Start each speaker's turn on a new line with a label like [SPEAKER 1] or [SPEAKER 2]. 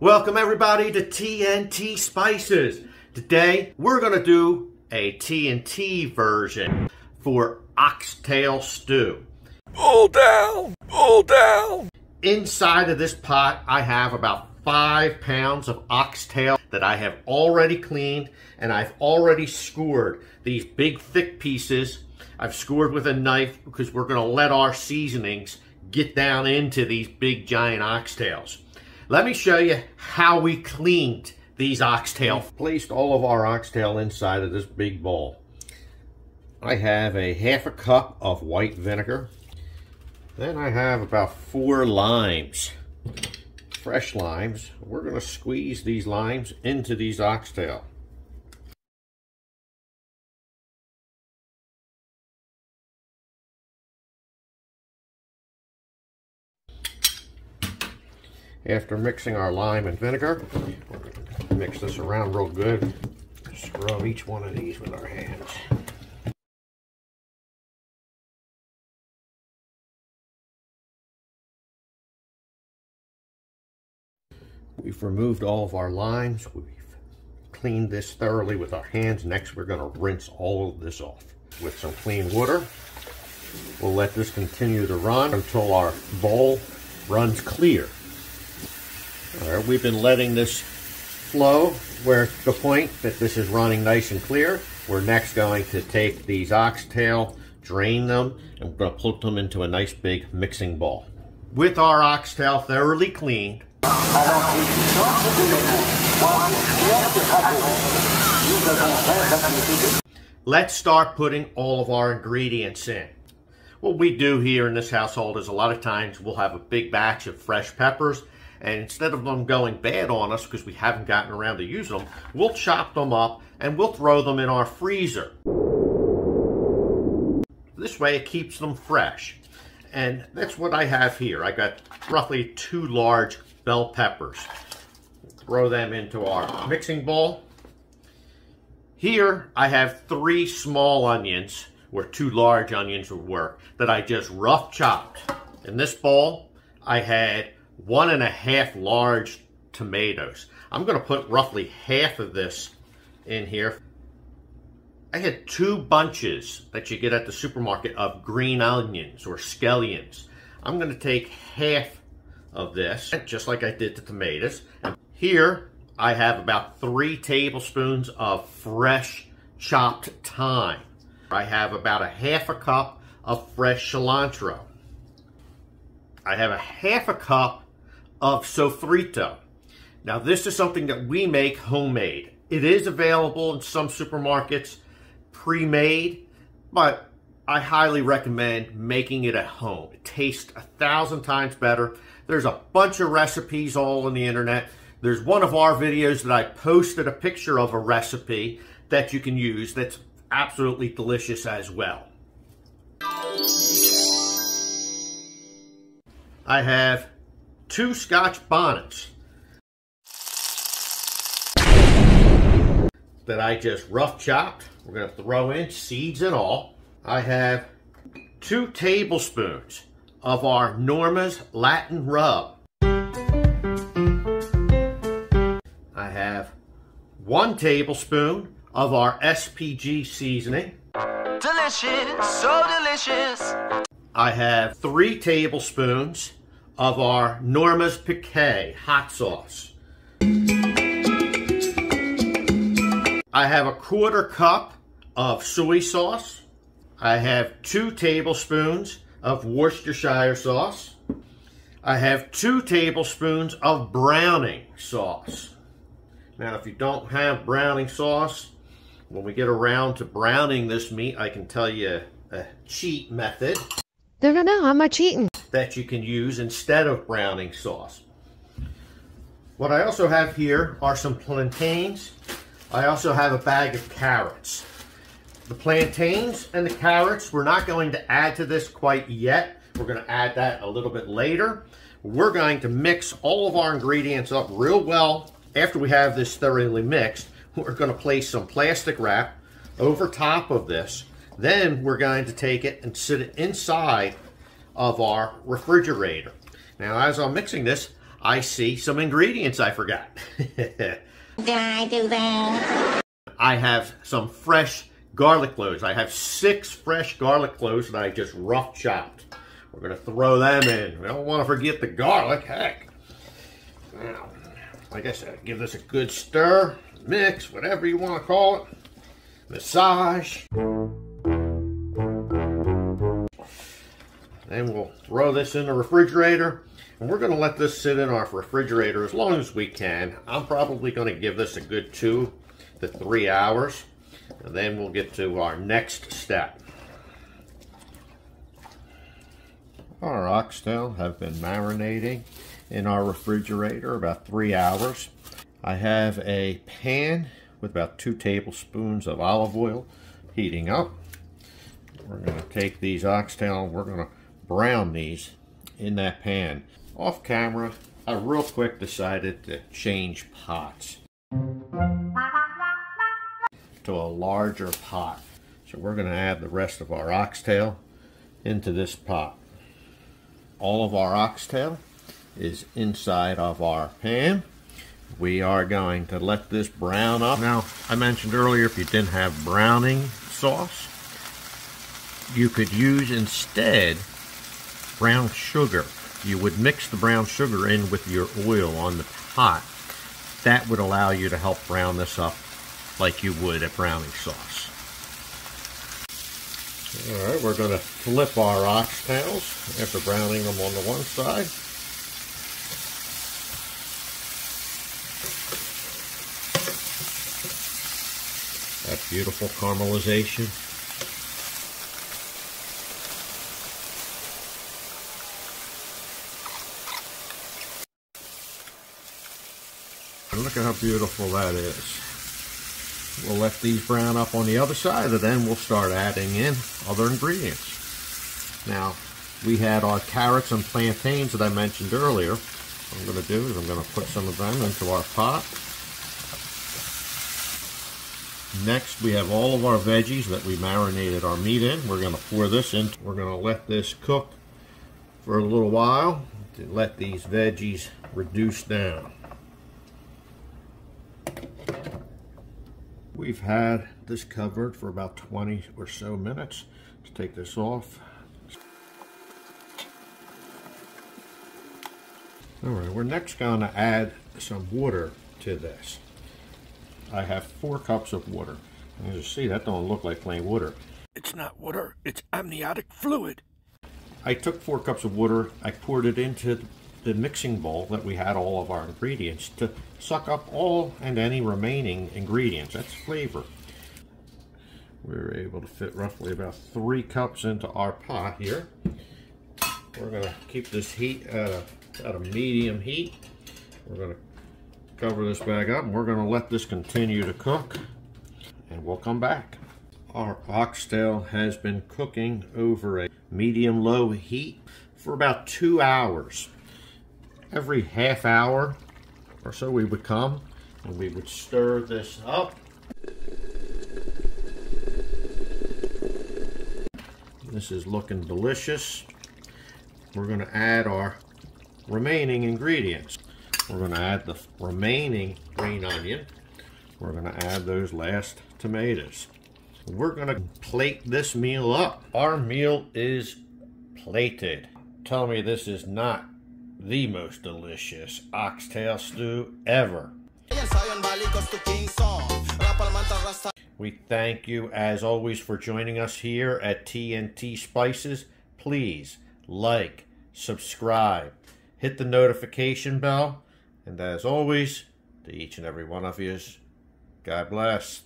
[SPEAKER 1] Welcome everybody to Tntspices. Today we're going to do a TNT version for oxtail stew.
[SPEAKER 2] Pull down! Pull down!
[SPEAKER 1] Inside of this pot I have about 5 pounds of oxtail that I have already cleaned, and I've already scored these big thick pieces. I've scored with a knife because we're going to let our seasonings get down into these big giant oxtails. Let me show you how we cleaned these oxtail. We've placed all of our oxtail inside of this big bowl. I have a half a cup of white vinegar. Then I have about 4 limes, fresh limes. We're going to squeeze these limes into these oxtail. After mixing our lime and vinegar, we're going to mix this around real good. Scrub each one of these with our hands. We've removed all of our limes. We've cleaned this thoroughly with our hands. Next, we're going to rinse all of this off with some clean water. We'll let this continue to run until our bowl runs clear. All right, we've been letting this flow where the point that this is running nice and clear. We're next going to take these oxtail, drain them, and we're going to put them into a nice big mixing bowl. With our oxtail thoroughly cleaned, let's start putting all of our ingredients in. What we do here in this household is a lot of times we'll have a big batch of fresh peppers, and instead of them going bad on us because we haven't gotten around to use them, we'll chop them up and we'll throw them in our freezer. This way it keeps them fresh. And that's what I have here. I got roughly 2 large bell peppers. Throw them into our mixing bowl. Here I have 3 small onions, where 2 large onions would work, that I just rough chopped. In this bowl I had 1.5 large tomatoes. I'm going to put roughly half of this in here. I had 2 bunches that you get at the supermarket of green onions or scallions. I'm going to take half of this, just like I did the tomatoes. And here I have about 3 tablespoons of fresh chopped thyme. I have about 1/2 cup of fresh cilantro. I have 1/2 cup of sofrito. Now this is something that we make homemade. It is available in some supermarkets pre-made, but I highly recommend making it at home. It tastes 1,000 times better. There's a bunch of recipes all on the internet. There's one of our videos that I posted a picture of a recipe that you can use that's absolutely delicious as well. I have 2 Scotch bonnets that I just rough chopped. We're going to throw in seeds and all. I have 2 tablespoons of our Norma's Latin rub. I have 1 tablespoon of our SPG seasoning.
[SPEAKER 2] Delicious, so delicious.
[SPEAKER 1] I have 3 tablespoons of our Norma's Piquet hot sauce. I have 1/4 cup of soy sauce. I have 2 tablespoons of Worcestershire sauce. I have 2 tablespoons of browning sauce. Now, if you don't have browning sauce, when we get around to browning this meat, I can tell you a cheat method.
[SPEAKER 3] Never know, I'm not cheating.
[SPEAKER 1] That you can use instead of browning sauce. What I also have here are some plantains. I also have a bag of carrots. The plantains and the carrots, we're not going to add to this quite yet. We're going to add that a little bit later. We're going to mix all of our ingredients up real well. After we have this thoroughly mixed, we're going to place some plastic wrap over top of this. Then we're going to take it and sit it inside of our refrigerator. Now, as I'm mixing this, I see some ingredients I forgot.
[SPEAKER 4] Did I do that?
[SPEAKER 1] I have some fresh garlic cloves. I have 6 fresh garlic cloves that I just rough chopped. We're going to throw them in. We don't want to forget the garlic. Heck. Now, like I said, give this a good stir, mix, whatever you want to call it. Massage. Then we'll throw this in the refrigerator. And we're going to let this sit in our refrigerator as long as we can. I'm probably going to give this a good 2 to 3 hours. And then we'll get to our next step. Our oxtail have been marinating in our refrigerator about 3 hours. I have a pan with about 2 tablespoons of olive oil heating up. We're going to take these oxtail and we're going to brown these in that pan. Off camera, I real quick decided to change pots to a larger pot. So we're going to add the rest of our oxtail into this pot. All of our oxtail is inside of our pan. We are going to let this brown up. Now, I mentioned earlier if you didn't have browning sauce, you could use instead brown sugar. You would mix the brown sugar in with your oil on the pot. That would allow you to help brown this up like you would a browning sauce. Alright, we're going to flip our oxtails after browning them on the one side. That beautiful caramelization. And look at how beautiful that is. We'll let these brown up on the other side, and then we'll start adding in other ingredients. Now, we had our carrots and plantains that I mentioned earlier. What I'm going to do is I'm going to put some of them into our pot. Next, we have all of our veggies that we marinated our meat in. We're going to pour this in. We're going to let this cook for a little while to let these veggies reduce down. We've had this covered for about 20 or so minutes. Let's take this off. Alright, we're next going to add some water to this. I have 4 cups of water. As you see, that don't look like plain water.
[SPEAKER 2] It's not water, it's amniotic fluid.
[SPEAKER 1] I took 4 cups of water, I poured it into the mixing bowl that we had all of our ingredients to suck up all and any remaining ingredients. That's flavor. We were able to fit roughly about 3 cups into our pot here. We're going to keep this heat at a medium heat. We're going to cover this back up and we're going to let this continue to cook and we'll come back. Our oxtail has been cooking over a medium-low heat for about 2 hours. Every half hour or so we would come and we would stir this up. This is looking delicious. We're going to add our remaining ingredients. We're going to add the remaining green onion. We're going to add those last tomatoes. We're going to plate this meal up. Our meal is plated. Tell me this is not the most delicious oxtail stew ever. We thank you as always for joining us here at Tntspices. Please like, subscribe, hit the notification bell, and as always, to each and every one of you, God bless.